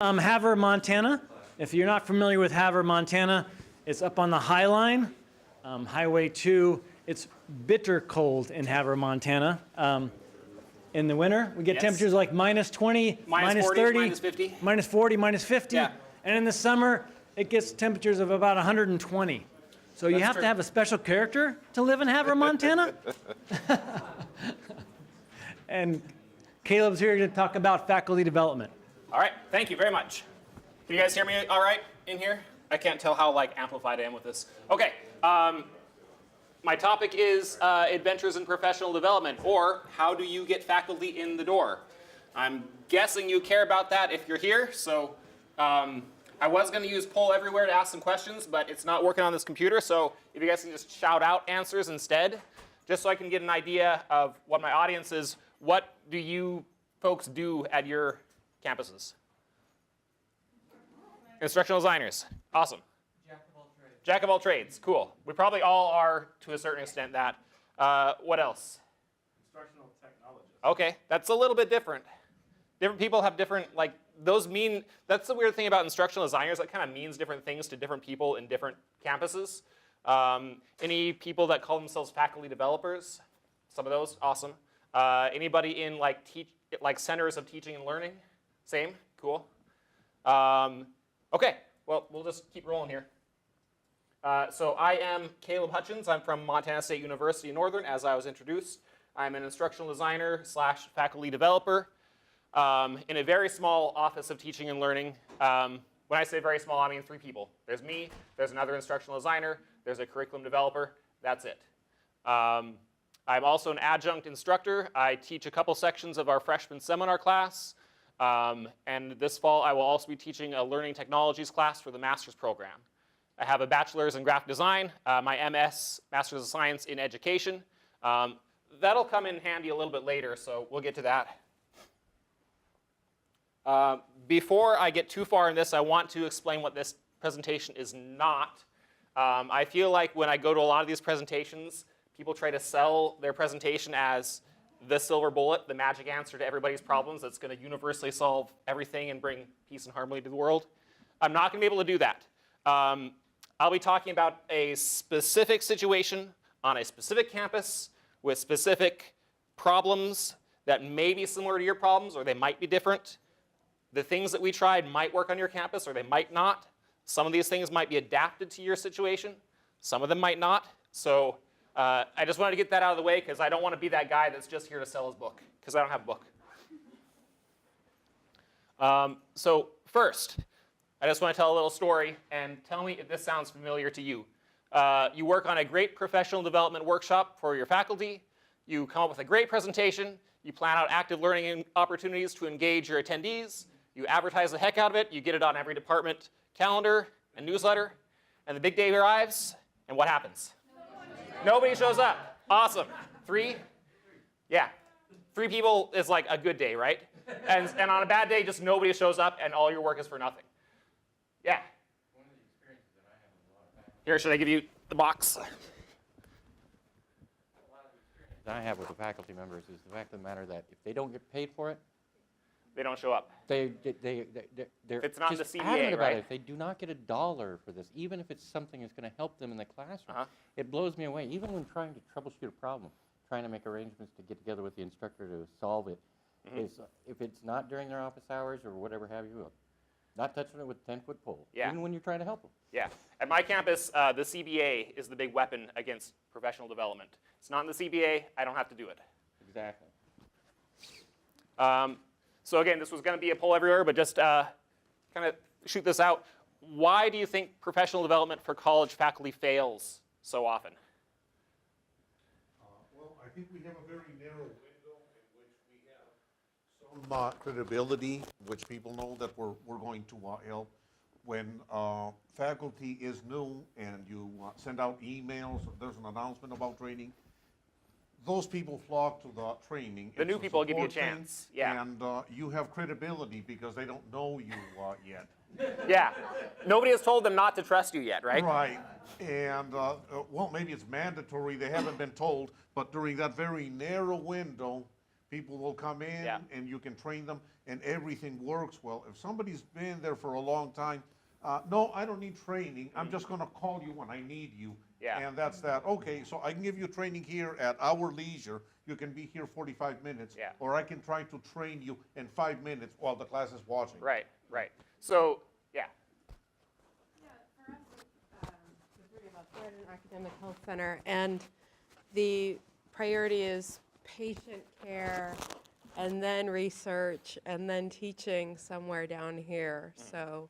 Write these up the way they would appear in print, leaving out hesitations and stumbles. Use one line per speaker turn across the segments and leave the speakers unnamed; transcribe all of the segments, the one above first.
Havre, Montana. If you're not familiar with Havre, Montana, it's up on the High Line, Highway 2. It's bitter cold in Havre, Montana. In the winter, we get temperatures like minus 20, minus
40,
30,
minus 50.
minus 40, minus 50.
Yeah.
And in the summer, it gets temperatures of about 120. So you have to have a special character to live in Havre, Montana. And Caleb's here to talk about faculty development.
All right, thank you very much. Can you guys hear me all right in here? I can't tell how amplified I am with this. Okay, my topic is adventures in professional development, or how do you get faculty in the door? I'm guessing you care about that if you're here, so I was going to use poll everywhere to ask some questions, but it's not working on this computer, so if you guys can just shout out answers instead, just so I can get an idea of what my audience is. What do you folks do at your campuses? Instructional designers. Awesome.
Jack of all trades.
Jack of all trades. Cool. We probably all are to a certain extent that. What else?
Instructional technologist.
Okay, that's a little bit different. Different people have different, those mean, that's the weird thing about instructional designers. That kind of means different things to different people in different campuses. Any people that call themselves faculty developers? Some of those, awesome. Anybody in centers of teaching and learning? Same, cool. Okay, well, we'll just keep rolling here. So I am Caleb Hutchins. I'm from Montana State University Northern, as I was introduced. I'm an instructional designer / faculty developer in a very small office of teaching and learning. When I say very small, I mean 3 people. There's me, there's another instructional designer, there's a curriculum developer. That's it. I'm also an adjunct instructor. I teach a couple sections of our freshman seminar class. And this fall, I will also be teaching a learning technologies class for the master's program. I have a bachelor's in graphic design, my MS, Master's of Science in Education. That'll come in handy a little bit later, so we'll get to that. Before I get too far in this, I want to explain what this presentation is not. I feel like when I go to a lot of these presentations, people try to sell their presentation as the silver bullet, the magic answer to everybody's problems that's going to universally solve everything and bring peace and harmony to the world. I'm not going to be able to do that. I'll be talking about a specific situation on a specific campus with specific problems that may be similar to your problems, or they might be different. The things that we tried might work on your campus, or they might not. Some of these things might be adapted to your situation. Some of them might not. So I just wanted to get that out of the way because I don't want to be that guy that's just here to sell his book, because I don't have a book. So first, I just want to tell a little story and tell me if this sounds familiar to you. You work on a great professional development workshop for your faculty. You come up with a great presentation. You plan out active learning opportunities to engage your attendees. You advertise the heck out of it. You get it on every department calendar and newsletter. And the big day arrives, and what happens? Nobody shows up. Awesome. 3? Yeah. 3 people is like a good day, right? And on a bad day, just nobody shows up, and all your work is for nothing. Yeah.
One of the experiences that I have with a lot of faculty.
Here, should I give you the box?
A lot of the experiences that I have with the faculty members is the fact of the matter that if they don't get paid for it,
They don't show up.
they're
It's not
just
the CBA,
adamant about
right?
it. If they do not get $1 for this, even if it's something that's going to help them in the classroom, it blows me away. Even when trying to troubleshoot a problem, trying to make arrangements to get together with the instructor to solve it, is if it's not during their office hours or whatever have you, not touching it with a 10-foot pole,
Yeah.
even when you're trying to help them.
Yeah. At my campus, the CBA is the big weapon against professional development. It's not in the CBA. I don't have to do it.
Exactly.
So again, this was going to be a poll everywhere, but just kind of shoot this out. Why do you think professional development for college faculty fails so often?
Well, I think we have a very narrow window in which we have some credibility, which people know that we're going to help. When faculty is new and you send out emails, there's an announcement about training, those people flock to the training.
The new
It's a
people give you a
support thing,
chance. Yeah.
And you have credibility because they don't know you yet.
Yeah. Nobody has told them not to trust you yet, right?
Right. And, well, maybe it's mandatory. They haven't been told. But during that very narrow window, People will come in
Yeah.
and you can train them and everything works well. If somebody's been there for a long time, no, I don't need training. I'm just gonna call you when I need you.
Yeah.
And that's that. Okay, so I can give you training here at our leisure. You can be here 45 minutes.
Yeah.
Or I can try to train you in 5 minutes while the class is watching.
Right, right. So, yeah.
Yeah, for us, the three of us, we're at an academic health center, and the priority is patient care, and then research, and then teaching somewhere down here. So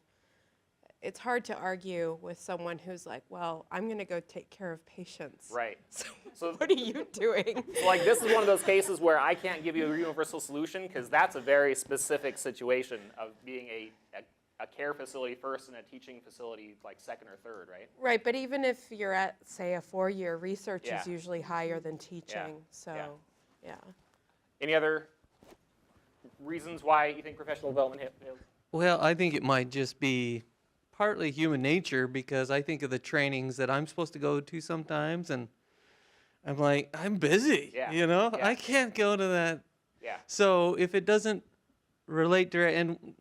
it's hard to argue with someone who's like, well, I'm going to go take care of patients.
Right.
So what are you doing?
So like this is one of those cases where I can't give you a universal solution because that's a very specific situation of being a care facility first and a teaching facility like second or third, right?
Right, but even if you're at, say, a 4-year, research
Yeah.
is usually higher than teaching. So, yeah.
Any other reasons why you think professional development fails?
Well, I think it might just be partly human nature because I think of the trainings that I'm supposed to go to sometimes, and I'm like, I'm busy,
Yeah,
you know?
yeah.
I can't go to that.
Yeah.
So if it doesn't relate direct, and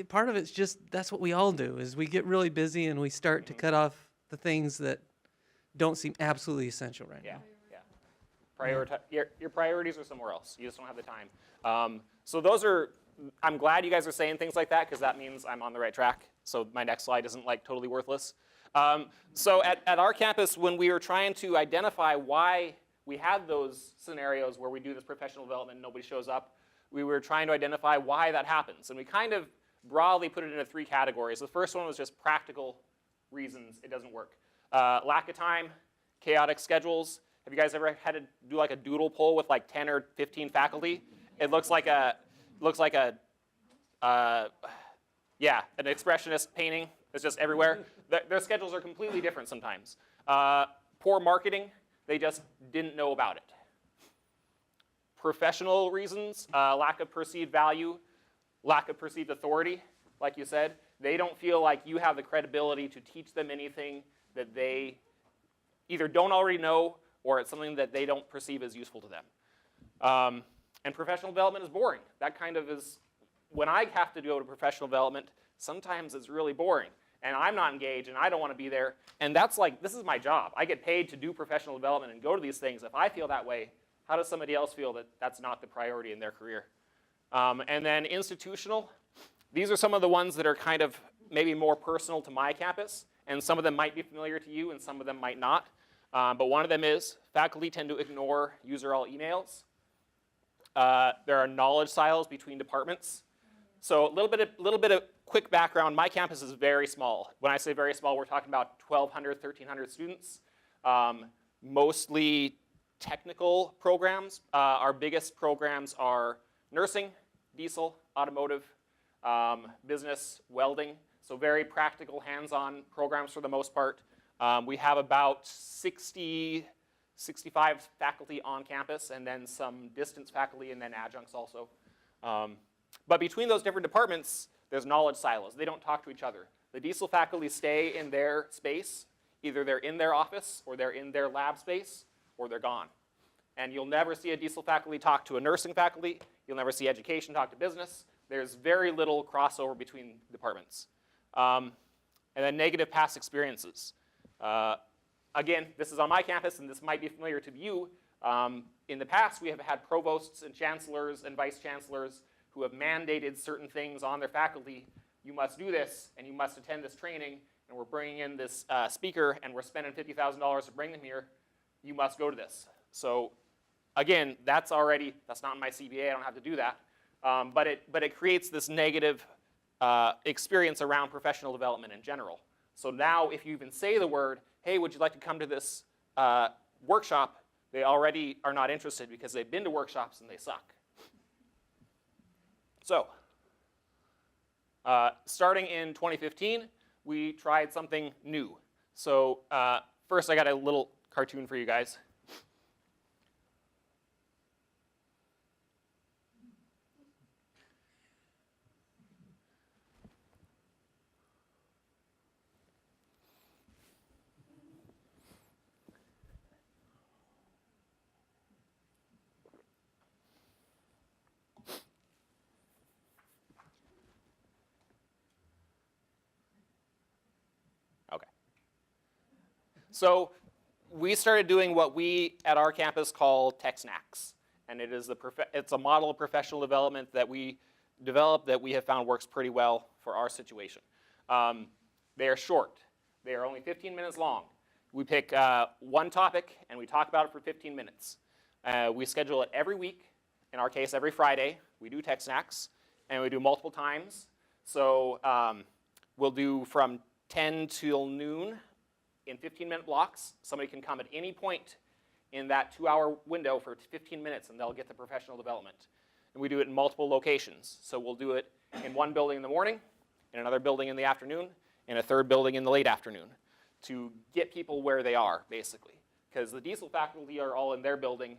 part of it's just that's what we all do is we get really busy and we start to cut off the things that don't seem absolutely essential right
Yeah,
now.
yeah. Your priorities are somewhere else. You just don't have the time. So those are, I'm glad you guys are saying things like that because that means I'm on the right track. So my next slide isn't like totally worthless. So at our campus, when we were trying to identify why we had those scenarios where we do this professional development and nobody shows up, we were trying to identify why that happens. And we kind of broadly put it into 3 categories. The first one was just practical reasons it doesn't work. Lack of time, chaotic schedules. Have you guys ever had to do like a doodle poll with like 10 or 15 faculty? It looks like an expressionist painting. It's just everywhere. Their schedules are completely different sometimes. Poor marketing. They just didn't know about it. Professional reasons, lack of perceived value, lack of perceived authority, like you said. They don't feel like you have the credibility to teach them anything that they either don't already know or it's something that they don't perceive as useful to them. And professional development is boring. That kind of is, when I have to go to professional development, sometimes it's really boring. And I'm not engaged and I don't want to be there. And that's like, this is my job. I get paid to do professional development and go to these things. If I feel that way, how does somebody else feel that that's not the priority in their career? And then institutional. These are some of the ones that are kind of maybe more personal to my campus. And some of them might be familiar to you and some of them might not. But one of them is faculty tend to ignore user all emails. There are knowledge silos between departments. So a little bit of quick background. My campus is very small. When I say very small, we're talking about 1,200, 1,300 students, mostly technical programs. Our biggest programs are nursing, diesel, automotive, business, welding. So very practical, hands-on programs for the most part. We have about 65 faculty on campus and then some distance faculty and then adjuncts also. But between those different departments, there's knowledge silos. They don't talk to each other. The diesel faculty stay in their space. Either they're in their office or they're in their lab space or they're gone. And you'll never see a diesel faculty talk to a nursing faculty. You'll never see education talk to business. There's very little crossover between departments. And then negative past experiences. Again, this is on my campus, and this might be familiar to you. In the past, we have had provosts and chancellors and vice chancellors who have mandated certain things on their faculty. You must do this, and you must attend this training, and we're bringing in this speaker, and we're spending $50,000 to bring them here. You must go to this. So again, that's not in my CBA. I don't have to do that. But it creates this negative experience around professional development in general. So now if you even say the word, hey, would you like to come to this workshop, they already are not interested because they've been to workshops and they suck. So starting in 2015, we tried something new. So first I got a little cartoon for you guys. So we started doing what we at our campus call tech snacks. And it is it's a model of professional development that we developed that we have found works pretty well for our situation. They are short. They are only 15 minutes long. We pick one topic and we talk about it for 15 minutes. We schedule it every week. In our case, every Friday. We do tech snacks, and we do multiple times. So we'll do from 10 till noon in 15-minute blocks. Somebody can come at any point in that 2-hour window for 15 minutes, and they'll get the professional development. And we do it in multiple locations. So we'll do it in one building in the morning, in another building in the afternoon, in a third building in the late afternoon to get people where they are, basically. Because the diesel faculty are all in their building.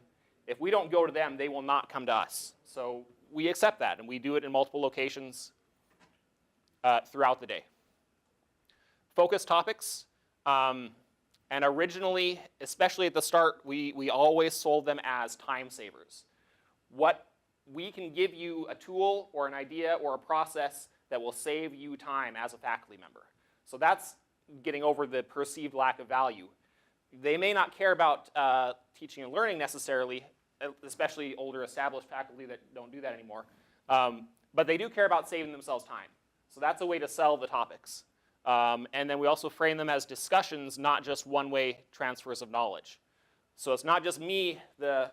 If we don't go to them, they will not come to us. So we accept that, and we do it in multiple locations throughout the day. Focus topics. And originally, especially at the start, we always sold them as time savers. We can give you a tool or an idea or a process that will save you time as a faculty member. So that's getting over the perceived lack of value. They may not care about teaching and learning necessarily, especially older established faculty that don't do that anymore. But they do care about saving themselves time. So that's a way to sell the topics. And then we also frame them as discussions, not just one-way transfers of knowledge. So it's not just me, the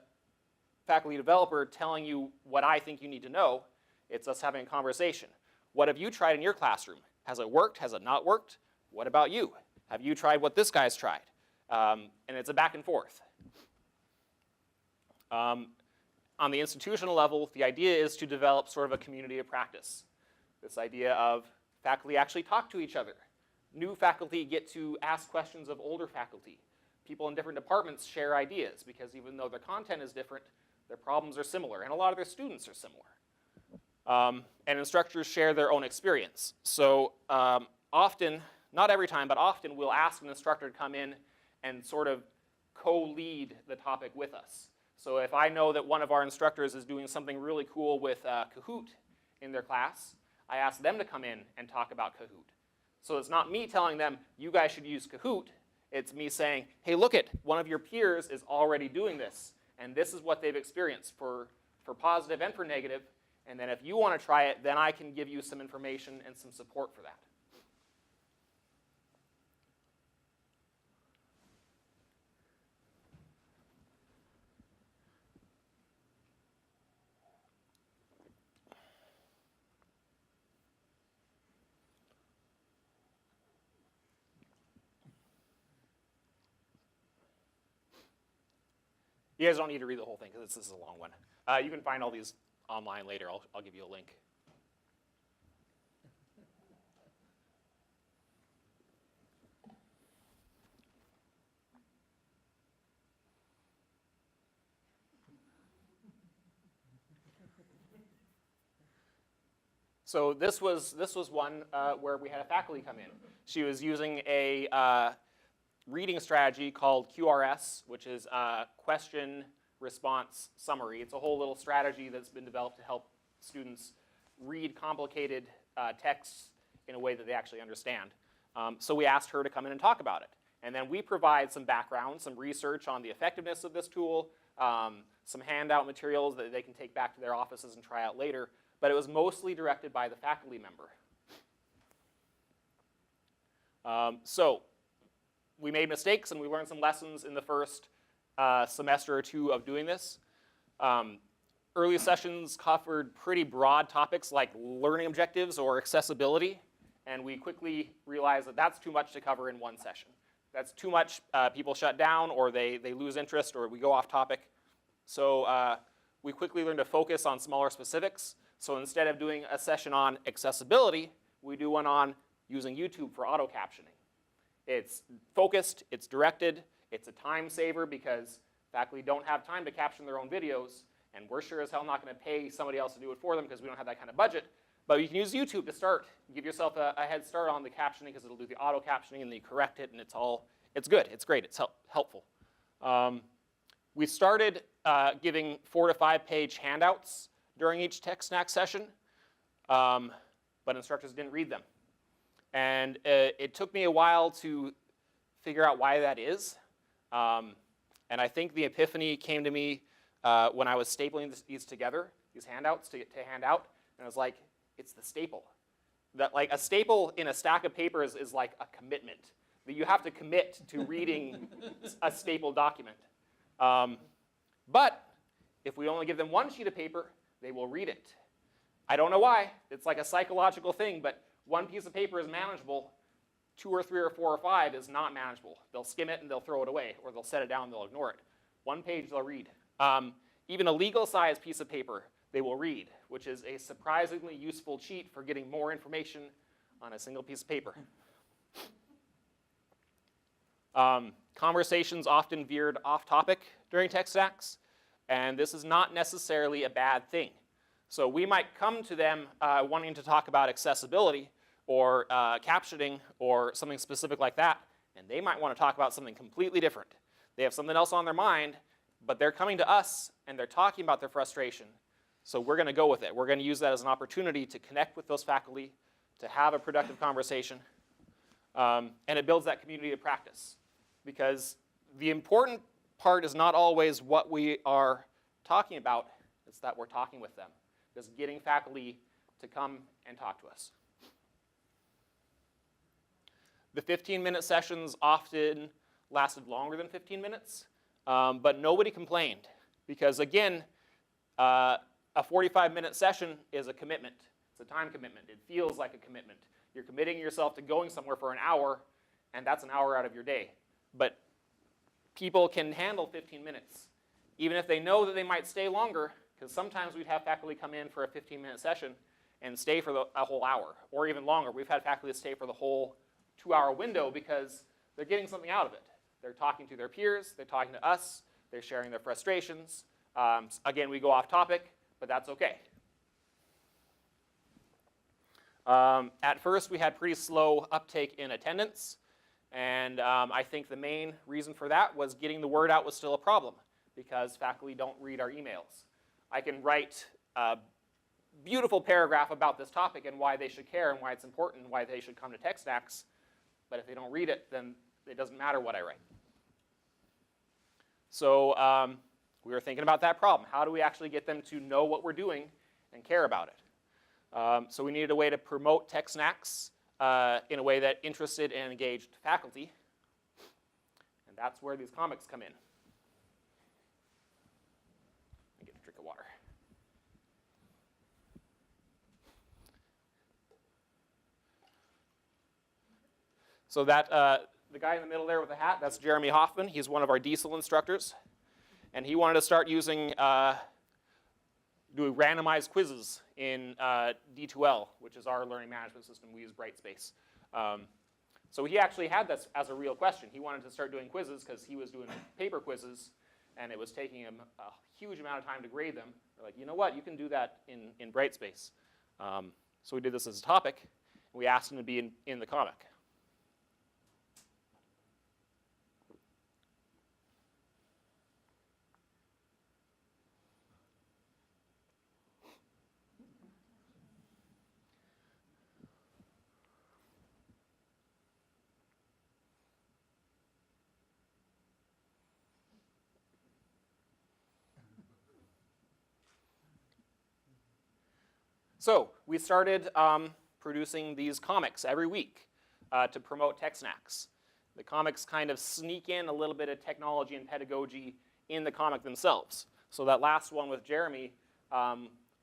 faculty developer, telling you what I think you need to know. It's us having a conversation. What have you tried in your classroom? Has it worked? Has it not worked? What about you? Have you tried what this guy's tried? And it's a back and forth. On the institutional level, the idea is to develop sort of a community of practice. This idea of faculty actually talk to each other. New faculty get to ask questions of older faculty. People in different departments share ideas because even though their content is different, their problems are similar, and a lot of their students are similar. And instructors share their own experience. So often, not every time, but often we'll ask an instructor to come in and sort of co-lead the topic with us. So if I know that one of our instructors is doing something really cool with Kahoot in their class, I ask them to come in and talk about Kahoot. So it's not me telling them, you guys should use Kahoot. It's me saying, hey, look it, one of your peers is already doing this, and this is what they've experienced for positive and for negative. And then if you want to try it, then I can give you some information and some support for that. You guys don't need to read the whole thing because this is a long one. You can find all these online later. I'll give you a link. So this was one where we had a faculty come in. She was using a reading strategy called QRS, which is question response summary. It's a whole little strategy that's been developed to help students read complicated texts in a way that they actually understand. So we asked her to come in and talk about it. And then we provide some background, some research on the effectiveness of this tool, some handout materials that they can take back to their offices and try out later. But it was mostly directed by the faculty member. So we made mistakes and we learned some lessons in the first semester or two of doing this. Early sessions covered pretty broad topics like learning objectives or accessibility, and we quickly realized that that's too much to cover in one session. That's too much, people shut down or they lose interest or we go off topic. So we quickly learned to focus on smaller specifics. So instead of doing a session on accessibility, we do one on using YouTube for auto captioning. It's focused, it's directed, it's a time saver because faculty don't have time to caption their own videos, and we're sure as hell not going to pay somebody else to do it for them because we don't have that kind of budget. But you can use YouTube to start, give yourself a head start on the captioning because it'll do the auto captioning and then you correct it and it's good, it's great, it's helpful. We started giving 4 to 5 page handouts during each tech snack session, but instructors didn't read them. And it took me a while to figure out why that is. And I think the epiphany came to me when I was stapling these together, these handouts to hand out, and I was like, it's the staple. That, like, a staple in a stack of papers is like a commitment. That you have to commit to reading a staple document. But if we only give them one sheet of paper, they will read it. I don't know why. It's like a psychological thing, but one piece of paper is manageable. 2 or 3 or 4 or 5 is not manageable. They'll skim it and they'll throw it away, or they'll set it down and they'll ignore it. 1 page they'll read. Even a legal-sized piece of paper they will read, which is a surprisingly useful cheat for getting more information on a single piece of paper. Conversations often veered off topic during tech stacks, and this is not necessarily a bad thing. So we might come to them wanting to talk about accessibility or captioning or something specific like that, and they might want to talk about something completely different. They have something else on their mind, but they're coming to us and they're talking about their frustration, so we're going to go with it. We're going to use that as an opportunity to connect with those faculty, to have a productive conversation, and it builds that community of practice. Because the important part is not always what we are talking about, it's that we're talking with them. Just getting faculty to come and talk to us. The 15-minute sessions often lasted longer than 15 minutes, but nobody complained. Because again, a 45-minute session is a commitment. It's a time commitment. It feels like a commitment. You're committing yourself to going somewhere for an hour, and that's an hour out of your day. But people can handle 15 minutes, even if they know that they might stay longer, because sometimes we'd have faculty come in for a 15-minute session and stay for a whole hour, or even longer. We've had faculty stay for the whole 2-hour window because they're getting something out of it. They're talking to their peers, they're talking to us, they're sharing their frustrations. Again, we go off topic, but that's okay. At first, we had pretty slow uptake in attendance. And I think the main reason for that was getting the word out was still a problem because faculty don't read our emails. I can write a beautiful paragraph about this topic and why they should care and why it's important and why they should come to TechSnacks, but if they don't read it, then it doesn't matter what I write. So we were thinking about that problem. How do we actually get them to know what we're doing and care about it? So we needed a way to promote TechSnacks in a way that interested and engaged faculty. And that's where these comics come in. Let me get a drink of water. So that, the guy in the middle there with the hat, that's Jeremy Hoffman. He's one of our diesel instructors. And he wanted to start using, doing randomized quizzes in D2L, which is our learning management system. We use Brightspace. So he actually had this as a real question. He wanted to start doing quizzes because he was doing paper quizzes, and it was taking him a huge amount of time to grade them. We're like, you know what? You can do that in Brightspace. So we did this as a topic, and we asked him to be in the comic. So we started producing these comics every week to promote TechSnacks. The comics kind of sneak in a little bit of technology and pedagogy in the comic themselves. So that last one with Jeremy,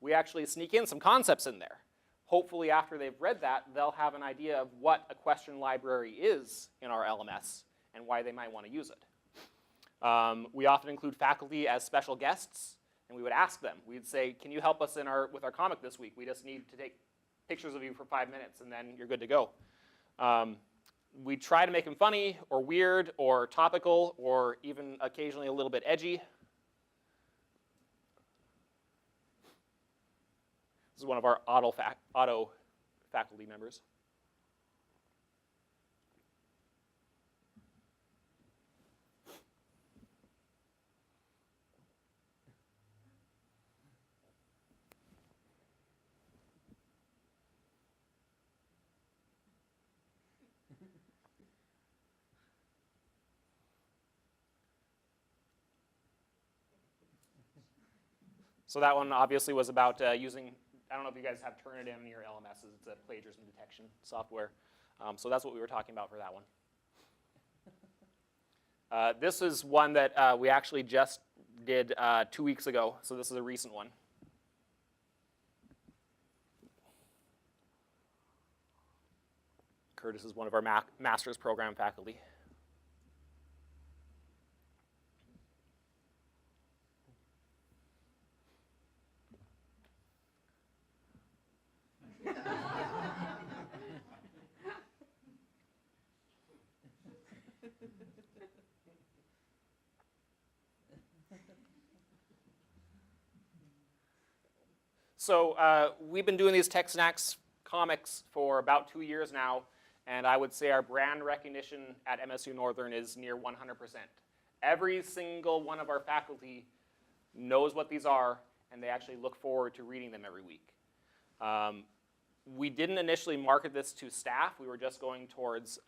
we actually sneak in some concepts in there. Hopefully after they've read that, they'll have an idea of what a question library is in our LMS and why they might want to use it. We often include faculty as special guests. And we would ask them. We'd say, can you help us with our comic this week? We just need to take pictures of you for 5 minutes, and then you're good to go. We try to make them funny or weird or topical or even occasionally a little bit edgy. This is one of our auto faculty members. So that one obviously was about using, I don't know if you guys have Turnitin in your LMSs. It's a plagiarism detection software. So that's what we were talking about for that one. This is one that we actually just did 2 weeks ago. So this is a recent one. Curtis is one of our master's program faculty. So we've been doing these Tech Snacks comics for about 2 years now, and I would say our brand recognition at MSU-Northern is near 100%. Every single one of our faculty knows what these are, and they actually look forward to reading them every week. We didn't initially market this to staff. We were just going towards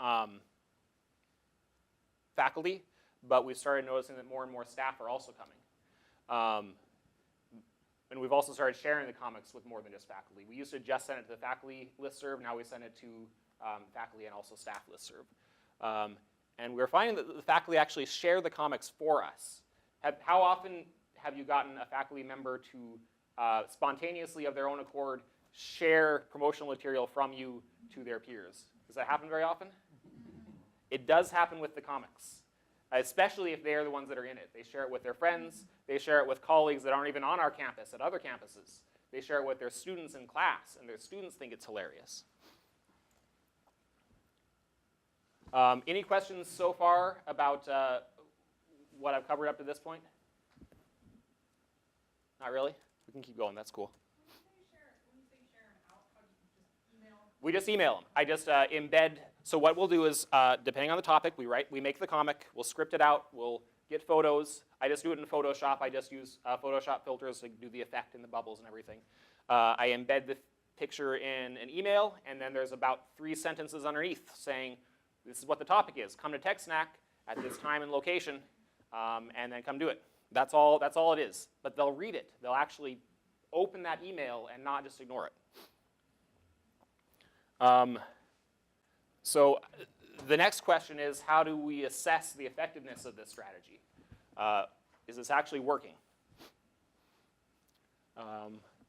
faculty, but we started noticing that more and more staff are also coming. And we've also started sharing the comics with more than just faculty. We used to just send it to the faculty listserv. Now we send it to faculty and also staff listserv. And we're finding that the faculty actually share the comics for us. How often have you gotten a faculty member to spontaneously, of their own accord, share promotional material from you to their peers? Does that happen very often? It does happen with the comics, especially if they're the ones that are in it. They share it with their friends. They share it with colleagues that aren't even on our campus, at other campuses. They share it with their students in class, and their students think it's hilarious. Any questions so far about what I've covered up to this point? Not really? We can keep going. That's cool.
When you say share them out, how do you just email them?
We just email them. I just embed. So what we'll do is, depending on the topic, we make the comic, we'll script it out, we'll get photos. I just do it in Photoshop. I just use Photoshop filters to do the effect and the bubbles and everything. I embed the picture in an email, and then there's about 3 sentences underneath saying, this is what the topic is. Come to Tech Snack at this time and location, and then come do it. That's all it is. But they'll read it. They'll actually open that email and not just ignore it. So the next question is, how do we assess the effectiveness of this strategy? Is this actually working?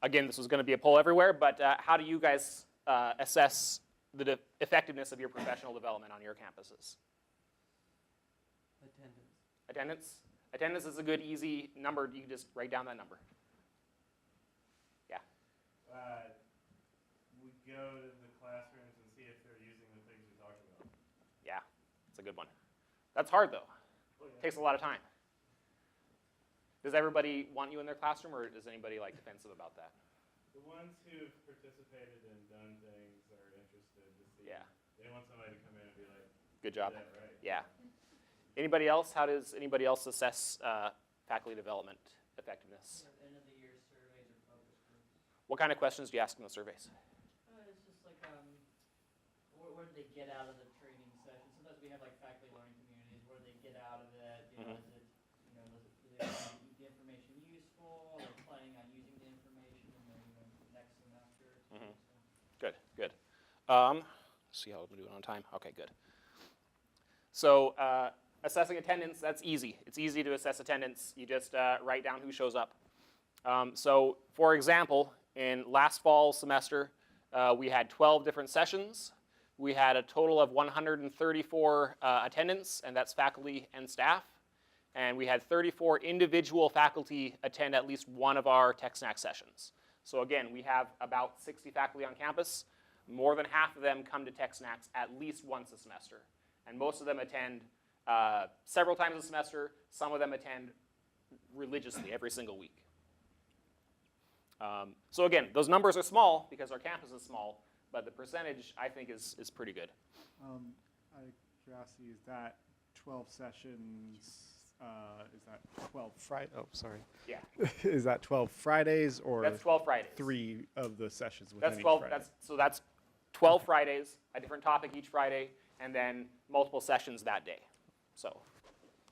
Again, this was going to be a poll everywhere, but how do you guys assess the effectiveness of your professional development on your campuses? Attendance? Attendance is a good, easy number. You can just write down that number. Yeah.
We go to the classrooms and see if they're using the things we talked about.
Yeah, it's a good one. That's hard, though. It takes a lot of time. Does everybody want you in their classroom, or is anybody defensive about that?
The ones who've participated and done things are interested to see.
Yeah.
They want somebody to come in and be like,
Good job.
"Is that right?"
Yeah. Anybody else? How does anybody else assess faculty development effectiveness?
End of the year surveys or focus groups.
What kind of questions do you ask in the surveys?
It's just like, what did they get out of the training session? Sometimes we have faculty learning communities. What did they get out of it? Is it, is the information useful? Are they planning on using the information in their next semester?
Good, good. See how I'm doing on time. Okay, good. So assessing attendance, that's easy. It's easy to assess attendance. You just write down who shows up. So for example, in last fall semester, we had 12 different sessions. We had a total of 134 attendance, and that's faculty and staff. And we had 34 individual faculty attend at least one of our Tech Snack sessions. So again, we have about 60 faculty on campus. More than half of them come to Tech Snacks at least once a semester. And most of them attend several times a semester. Some of them attend religiously every single week. So again, those numbers are small because our campus is small, but the percentage, I think, is pretty good.
Out of curiosity, is that 12 sessions, is that 12 Fridays? Oh, sorry.
Yeah.
Is that 12 Fridays or
That's 12 Fridays.
3 of the sessions within
That's
each
12.
Friday?
That's 12 Fridays, a different topic each Friday, and then multiple sessions that day. So,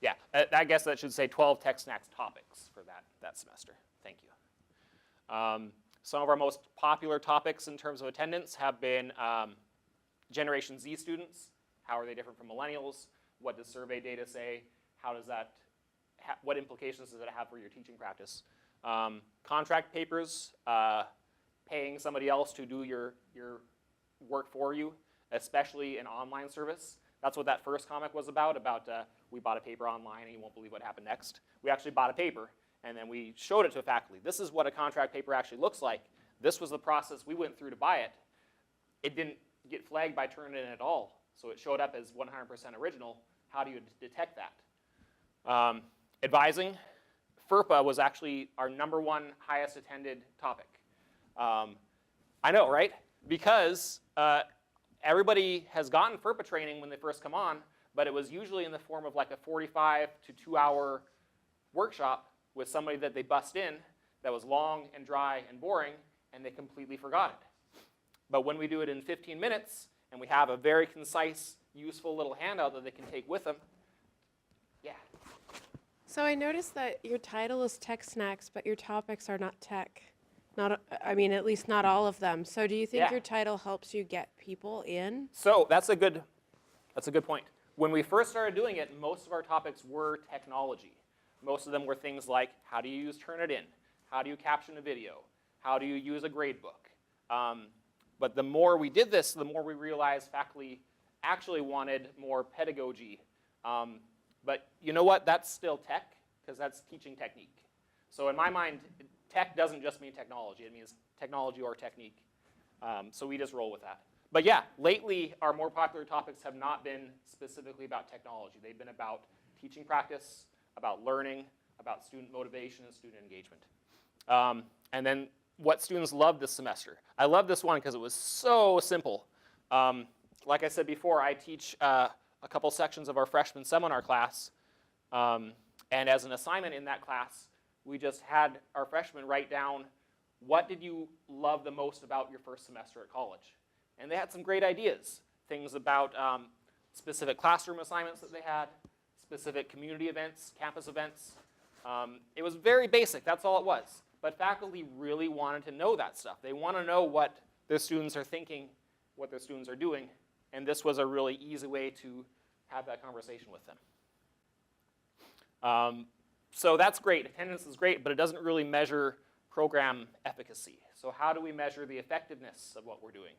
yeah, I guess that should say 12 Tech Snacks topics for that semester. Thank you. Some of our most popular topics in terms of attendance have been Generation Z students. How are they different from millennials? What does survey data say? How does that, what implications does it have for your teaching practice? Contract papers, paying somebody else to do your work for you, especially an online service. That's what that first comic was about we bought a paper online and you won't believe what happened next. We actually bought a paper and then we showed it to faculty. This is what a contract paper actually looks like. This was the process we went through to buy it. It didn't get flagged by Turnitin at all, so it showed up as 100% original. How do you detect that? Advising, FERPA was actually our #1 highest attended topic. I know, right? Because everybody has gotten FERPA training when they first come on, but it was usually in the form of like a 45 to 2-hour workshop with somebody that they bust in that was long and dry and boring, and they completely forgot it. But when we do it in 15 minutes, and we have a very concise, useful little handout that they can take with them, yeah.
So I noticed that your title is Tech Snacks, but your topics are not tech. Not, I mean, at least not all of them. So do you think
Yeah.
your title helps you get people in?
So that's a good point. When we first started doing it, most of our topics were technology. Most of them were things like, how do you use Turnitin? How do you caption a video? How do you use a gradebook? But the more we did this, the more we realized faculty actually wanted more pedagogy. But you know what? That's still tech, because that's teaching technique. So in my mind, tech doesn't just mean technology. It means technology or technique. So we just roll with that. But yeah, lately, our more popular topics have not been specifically about technology. They've been about teaching practice, about learning, about student motivation and student engagement. And then what students loved this semester. I love this one because it was so simple. Like I said before, I teach a couple sections of our freshman seminar class. And as an assignment in that class, we just had our freshmen write down, what did you love the most about your first semester at college? And they had some great ideas. Things about specific classroom assignments that they had, specific community events, campus events. It was very basic, that's all it was. But faculty really wanted to know that stuff. They want to know what their students are thinking, what their students are doing, and this was a really easy way to have that conversation with them. So that's great. Attendance is great, but it doesn't really measure program efficacy. So how do we measure the effectiveness of what we're doing?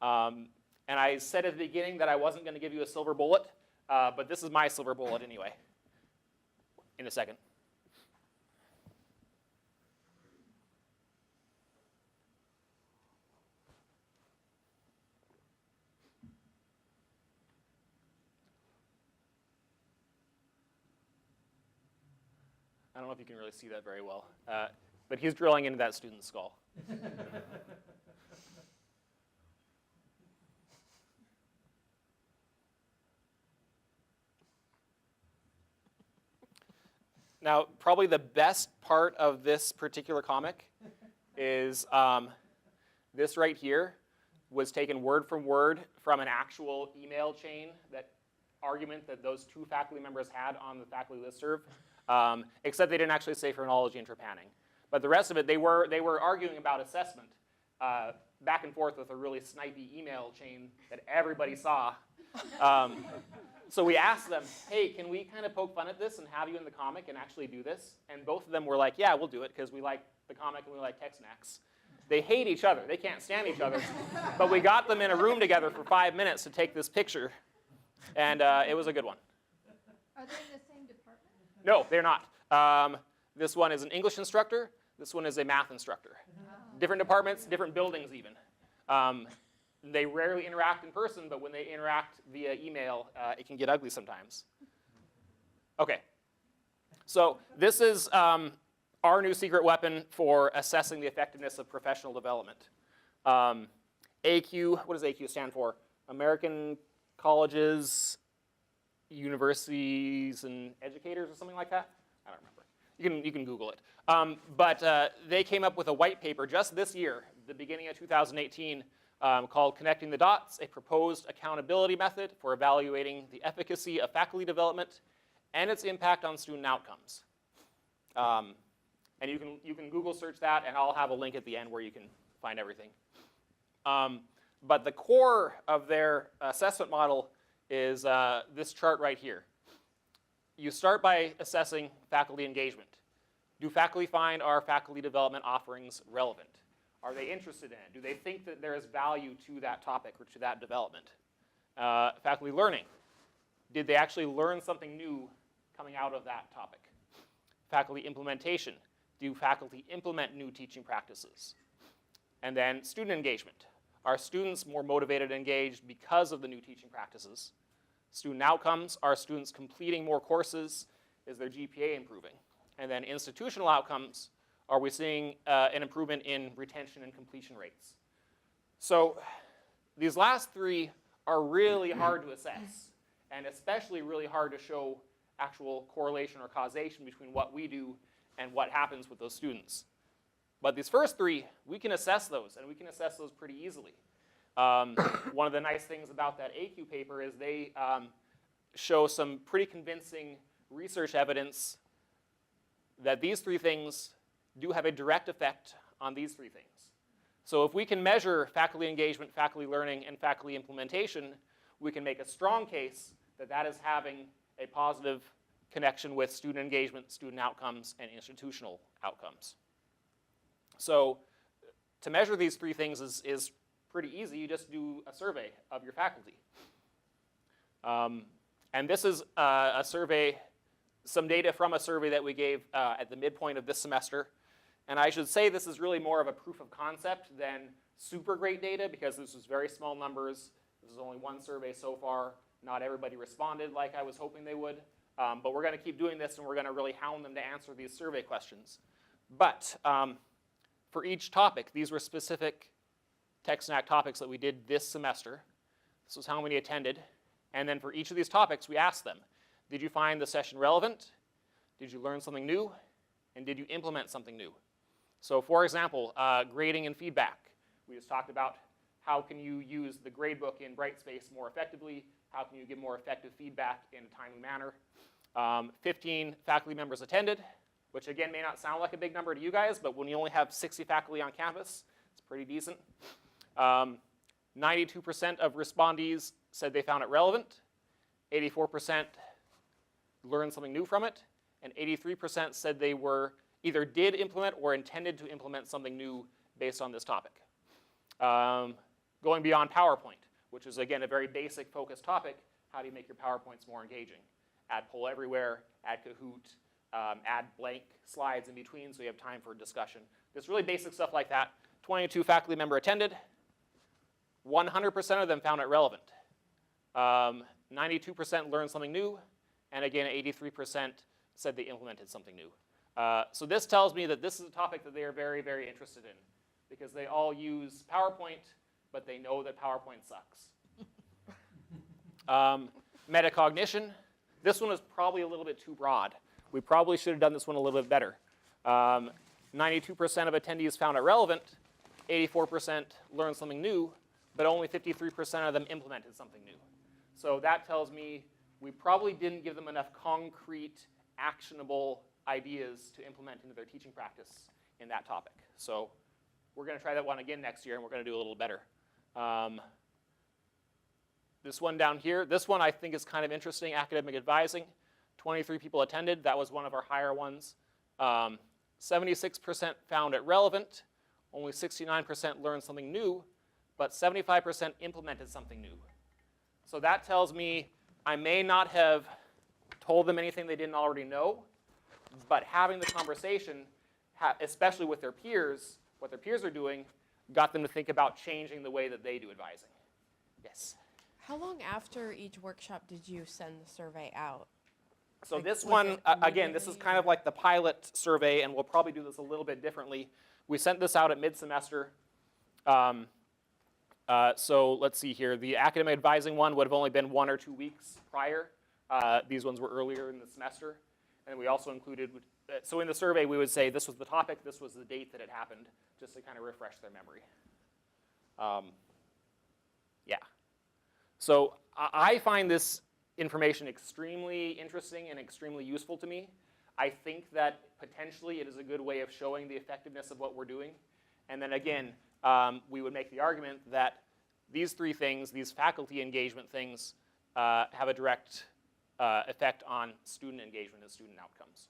And I said at the beginning that I wasn't going to give you a silver bullet, but this is my silver bullet anyway, in a second. I don't know if you can really see that very well, but he's drilling into that student's skull. Now, probably the best part of this particular comic is this right here was taken word for word from an actual email chain, that argument that those 2 faculty members had on the faculty listserv, except they didn't actually say phrenology and trepanning. But the rest of it, they were arguing about assessment back and forth with a really snipey email chain that everybody saw. So we asked them, hey, can we kind of poke fun at this and have you in the comic and actually do this? And both of them were like, yeah, we'll do it because we like the comic and we like Tech Snacks. They hate each other. They can't stand each other. But we got them in a room together for 5 minutes to take this picture. And it was a good one.
Are they in the same department?
No, they're not. This one is an English instructor. This one is a math instructor. Different departments, different buildings even. They rarely interact in person, but when they interact via email, it can get ugly sometimes. Okay. So this is our new secret weapon for assessing the effectiveness of professional development. AQ, what does AQ stand for? American Colleges, Universities, and Educators, or something like that? I don't remember. You can Google it. But they came up with a white paper just this year, the beginning of 2018, called Connecting the Dots, a proposed accountability method for evaluating the efficacy of faculty development and its impact on student outcomes. And you can Google search that, and I'll have a link at the end where you can find everything. But the core of their assessment model is this chart right here. You start by assessing faculty engagement. Do faculty find our faculty development offerings relevant? Are they interested in it? Do they think that there is value to that topic or to that development? Faculty learning. Did they actually learn something new coming out of that topic? Faculty implementation. Do faculty implement new teaching practices? And then student engagement. Are students more motivated and engaged because of the new teaching practices? Student outcomes. Are students completing more courses? Is their GPA improving? And then institutional outcomes. Are we seeing an improvement in retention and completion rates? So these last three are really hard to assess, and especially really hard to show actual correlation or causation between what we do and what happens with those students. But these first three, we can assess those, and we can assess those pretty easily. One of the nice things about that AQ paper is they show some pretty convincing research evidence that these three things do have a direct effect on these three things. So if we can measure faculty engagement, faculty learning, and faculty implementation, we can make a strong case that that is having a positive connection with student engagement, student outcomes, and institutional outcomes. So to measure these three things is pretty easy. You just do a survey of your faculty. And this is a survey, some data from a survey that we gave at the midpoint of this semester. And I should say this is really more of a proof of concept than super great data, because this was very small numbers. This is only one survey so far. Not everybody responded like I was hoping they would. But we're going to keep doing this, and we're going to really hound them to answer these survey questions. But for each topic, these were specific text and act topics that we did this semester. This was how many attended. And then for each of these topics, we asked them, did you find the session relevant? Did you learn something new? And did you implement something new? So for example, grading and feedback. We just talked about how can you use the gradebook in Brightspace more effectively? How can you give more effective feedback in a timely manner? 15 faculty members attended, which again may not sound like a big number to you guys, but when you only have 60 faculty on campus, it's pretty decent. 92% of respondees said they found it relevant. 84% learned something new from it. And 83% said they were either did implement or intended to implement something new based on this topic. Going beyond PowerPoint, which is, again, a very basic focused topic, how do you make your PowerPoints more engaging? Add poll everywhere, add Kahoot, add blank slides in between so you have time for discussion. Just really basic stuff like that. 22 faculty member attended. 100% of them found it relevant. 92% learned something new. And again, 83% said they implemented something new. So this tells me that this is a topic that they are very, very interested in, because they all use PowerPoint, but they know that PowerPoint sucks. Metacognition. This one is probably a little bit too broad. We probably should have done this one a little bit better. 92% of attendees found it relevant. 84% learned something new, but only 53% of them implemented something new. So that tells me we probably didn't give them enough concrete, actionable ideas to implement into their teaching practice in that topic. So we're going to try that one again next year, and we're going to do a little better. This one down here, this one I think is kind of interesting, academic advising. 23 people attended. That was one of our higher ones. 76% found it relevant. Only 69% learned something new, but 75% implemented something new. So that tells me I may not have told them anything they didn't already know, but having the conversation, especially with their peers, what their peers are doing, got them to think about changing the way that they do advising. Yes?
How long after each workshop did you send the survey out?
So
Like,
this
was
one,
it
again, this is kind of like the pilot survey, and we'll probably do this a little bit differently. We sent this out at mid-semester. So let's see here. The academic advising one would have only been 1 or 2 weeks prior. These ones were earlier in the semester. And we also included, so in the survey we would say this was the topic, this was the date that it happened, just to kind of refresh their memory. Yeah. So I find this information extremely interesting and extremely useful to me. I think that potentially it is a good way of showing the effectiveness of what we're doing. And then again, we would make the argument that these three things, these faculty engagement things, have a direct effect on student engagement and student outcomes.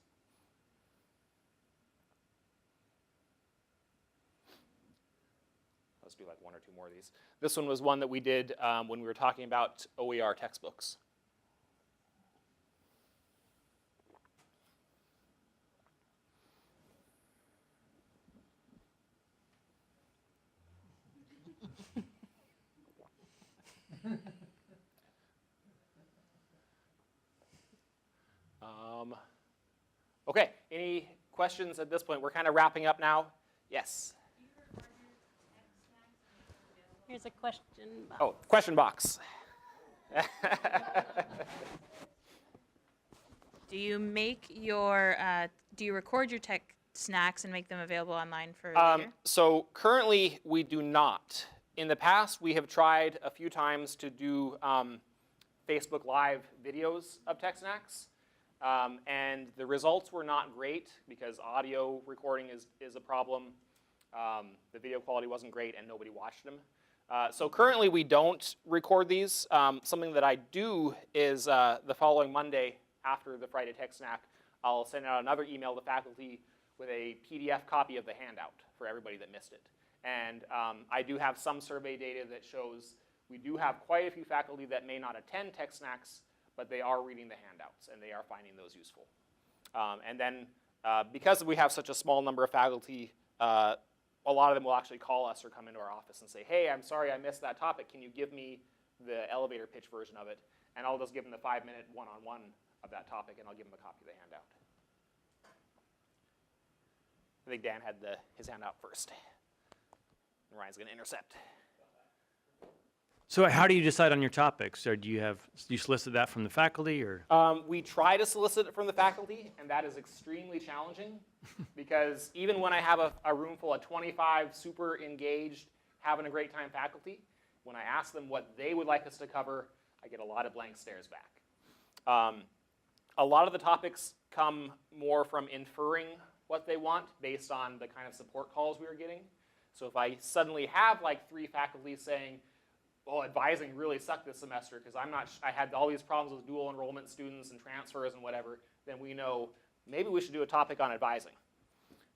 Let's do like one or two more of these. This one was one that we did when we were talking about OER textbooks. Okay, any questions at this point? We're kind of wrapping up now. Yes?
Here's a question box.
Oh, question box.
Do you make your, do you record your tech snacks and make them available online for later?
So currently we do not. In the past, we have tried a few times to do Facebook Live videos of tech snacks. And the results were not great because audio recording is a problem. The video quality wasn't great and nobody watched them. So currently we don't record these. Something that I do is the following Monday after the Friday Tech Snack, I'll send out another email to faculty with a PDF copy of the handout for everybody that missed it. And I do have some survey data that shows we do have quite a few faculty that may not attend Tech Snacks, but they are reading the handouts and they are finding those useful. And then because we have such a small number of faculty, a lot of them will actually call us or come into our office and say, hey, I'm sorry I missed that topic. Can you give me the elevator pitch version of it? And I'll just give them the 5-minute one-on-one of that topic and I'll give them a copy of the handout. I think Dan had his hand out first. And Ryan's going to intercept.
So how do you decide on your topics? Or do you solicit that from the faculty, or?
We try to solicit it from the faculty, and that is extremely challenging because even when I have a room full of 25 super engaged, having a great time faculty, when I ask them what they would like us to cover, I get a lot of blank stares back. A lot of the topics come more from inferring what they want based on the kind of support calls we were getting. So if I suddenly have like 3 faculty saying, well, advising really sucked this semester because I had all these problems with dual enrollment students and transfers and whatever, then we know maybe we should do a topic on advising.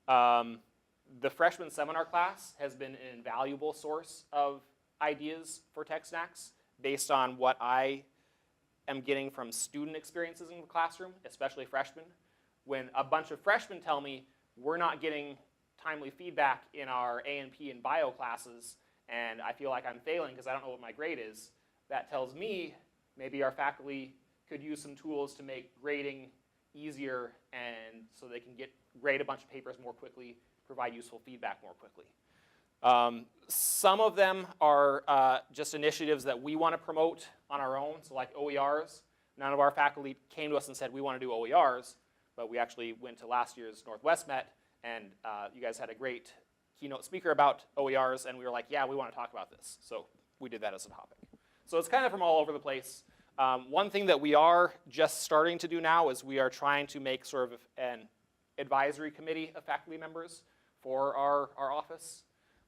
The freshman seminar class has been an invaluable source of ideas for tech snacks based on what I am getting from student experiences in the classroom, especially freshmen. When a bunch of freshmen tell me we're not getting timely feedback in our A&P and bio classes, and I feel like I'm failing because I don't know what my grade is, that tells me maybe our faculty could use some tools to make grading easier and so they can grade a bunch of papers more quickly, provide useful feedback more quickly. Some of them are just initiatives that we want to promote on our own, so like OERs. None of our faculty came to us and said we want to do OERs, but we actually went to last year's Northwest Met, and you guys had a great keynote speaker about OERs, and we were like, yeah, we want to talk about this. So we did that as a topic. So it's kind of from all over the place. One thing that we are just starting to do now is we are trying to make sort of an advisory committee of faculty members for our office.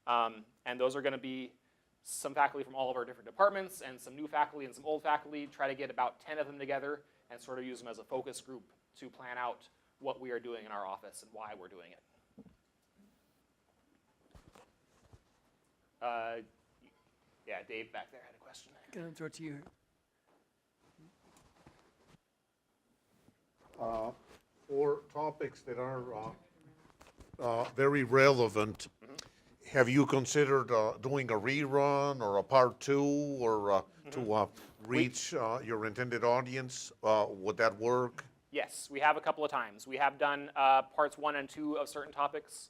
And those are going to be some faculty from all of our different departments and some new faculty and some old faculty, try to get about 10 of them together and sort of use them as a focus group to plan out what we are doing in our office and why we're doing it. Yeah, Dave back there had a question.
Gonna throw it to you.
For topics that are very relevant, have you considered doing a rerun or a part 2 or to reach your intended audience? Would that work?
Yes, we have a couple of times. We have done parts 1 and 2 of certain topics.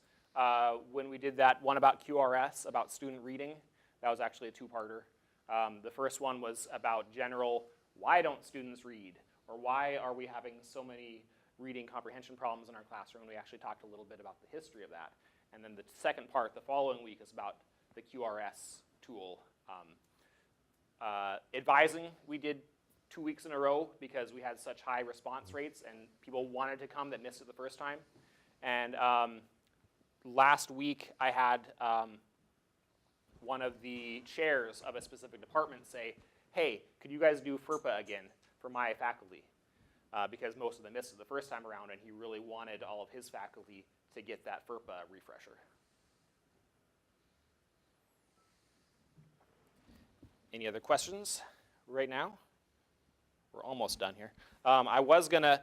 When we did that one about QRS, about student reading, that was actually a 2-parter. The first one was about general, why don't students read? Or why are we having so many reading comprehension problems in our classroom? And we actually talked a little bit about the history of that. And then the second part, the following week, is about the QRS tool. Advising, we did 2 weeks in a row because we had such high response rates and people wanted to come that missed it the first time. And last week I had one of the chairs of a specific department say, hey, could you guys do FERPA again for my faculty? Because most of them missed it the first time around, and he really wanted all of his faculty to get that FERPA refresher. Any other questions right now? We're almost done here. I was gonna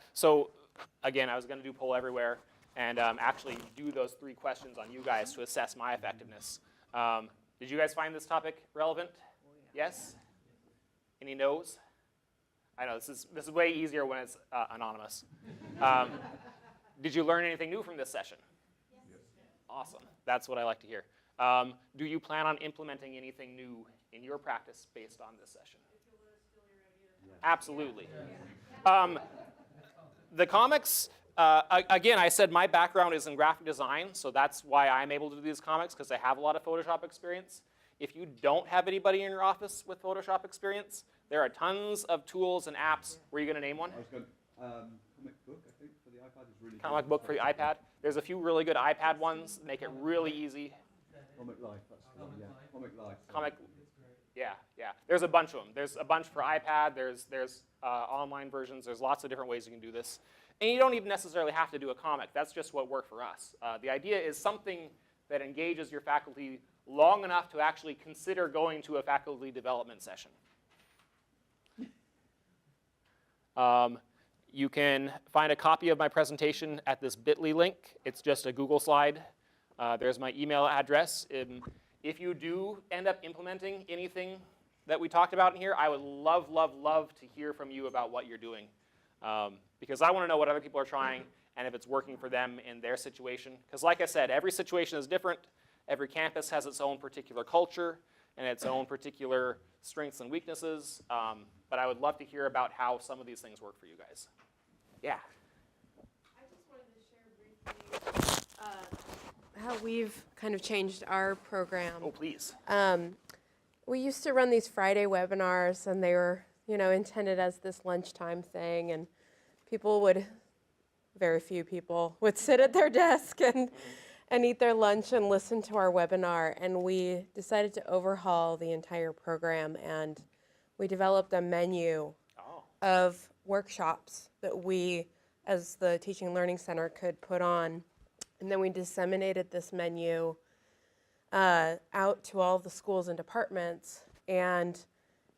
do poll everywhere and actually do those 3 questions on you guys to assess my effectiveness. Did you guys find this topic relevant? Yes? Any no's? I know this is way easier when it's anonymous. Did you learn anything new from this session? Yes. Awesome. That's what I like to hear. Do you plan on implementing anything new in your practice based on this session? Absolutely. The comics, again, I said my background is in graphic design, so that's why I'm able to do these comics, because I have a lot of Photoshop experience. If you don't have anybody in your office with Photoshop experience, there are tons of tools and apps. Were you going to name one?
I was going comic book, I think, for the iPad is really
Comic book for the iPad. There's a few really good iPad ones that make it really easy.
Comic Life, that's the one, yeah. Comic Life.
Comic, yeah. There's a bunch of them. There's a bunch for iPad. There's online versions. There's lots of different ways you can do this. And you don't even necessarily have to do a comic. That's just what worked for us. The idea is something that engages your faculty long enough to actually consider going to a faculty development session. You can find a copy of my presentation at this bit.ly link. It's just a Google slide. There's my email address. If you do end up implementing anything that we talked about in here, I would love, love, love to hear from you about what you're doing. Because I want to know what other people are trying and if it's working for them in their situation. Because like I said, every situation is different. Every campus has its own particular culture and its own particular strengths and weaknesses. But I would love to hear about how some of these things work for you guys. Yeah.
I just wanted to share briefly how we've kind of changed our program.
Oh, please.
We used to run these Friday webinars, and they were, intended as this lunchtime thing, and very few people would sit at their desk and eat their lunch and listen to our webinar, and we decided to overhaul the entire program, and we developed a menu of workshops that we, as the Teaching and Learning Center, could put on. And then we disseminated this menu out to all the schools and departments and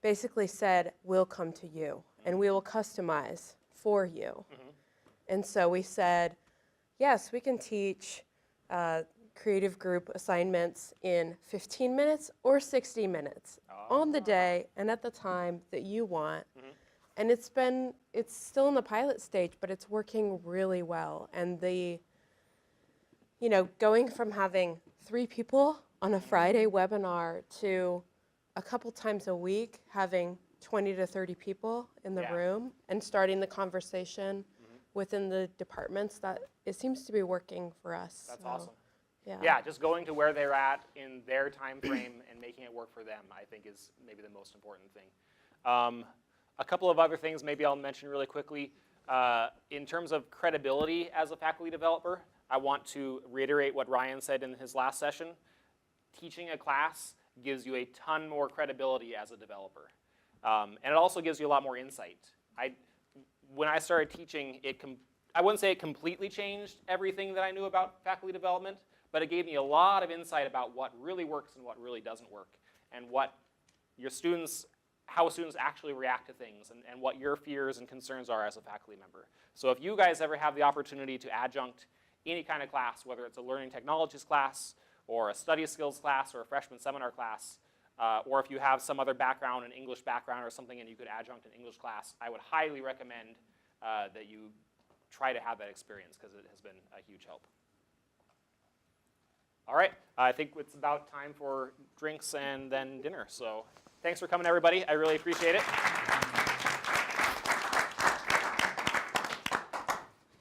basically said, we'll come to you and we will customize for you. And so we said, yes, we can teach creative group assignments in 15 minutes or 60 minutes on the day and at the time that you want. And it's still in the pilot stage, but it's working really well. And going from having 3 people on a Friday webinar to a couple times a week having 20 to 30 people in the room and starting the conversation within the departments, that it seems to be working for us.
That's awesome.
Yeah.
Yeah, just going to where they're at in their time frame and making it work for them, I think, is maybe the most important thing. A couple of other things maybe I'll mention really quickly. In terms of credibility as a faculty developer, I want to reiterate what Ryan said in his last session. Teaching a class gives you a ton more credibility as a developer. And it also gives you a lot more insight. When I started teaching, I wouldn't say it completely changed everything that I knew about faculty development, but it gave me a lot of insight about what really works and what really doesn't work, and how students actually react to things, and what your fears and concerns are as a faculty member. So if you guys ever have the opportunity to adjunct any kind of class, whether it's a learning technologies class, or a study skills class, or a freshman seminar class, or if you have some other background, an English background or something, and you could adjunct an English class, I would highly recommend that you try to have that experience, because it has been a huge help. All right, I think it's about time for drinks and then dinner. So thanks for coming, everybody. I really appreciate it.